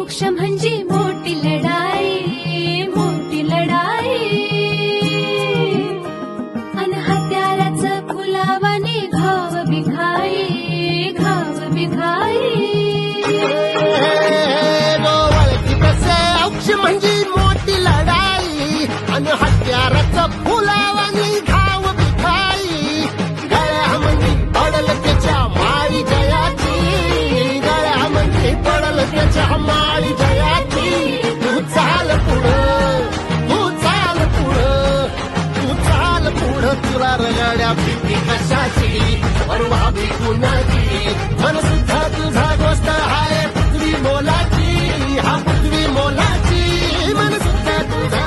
मोक्ष म्हणजे मोठी लढाई, मोठी लढाई. अन हत्याराचं फुलावाने घाव बिघाई, घाव बिघाई. मोक्ष म्हणजे मोठी लढाई आणि हत्याराचं फुलावानी घाव बिघाई. गळ्यामध्ये पडल त्याच्या माळी जयाची, गळ्यामध्ये पडल त्याच्या माळी जयाची. तू चाल पुढं, तू चाल पुढं, तू चाल पुढं. तुला रगाड्या भीती कशाची, परवा भी कुणाची. मन सुद्धा तुझा गोष्ट हाय पृथ्वी मोलाची, हा पृथ्वी मोलाची. मन सुद्धा तुझा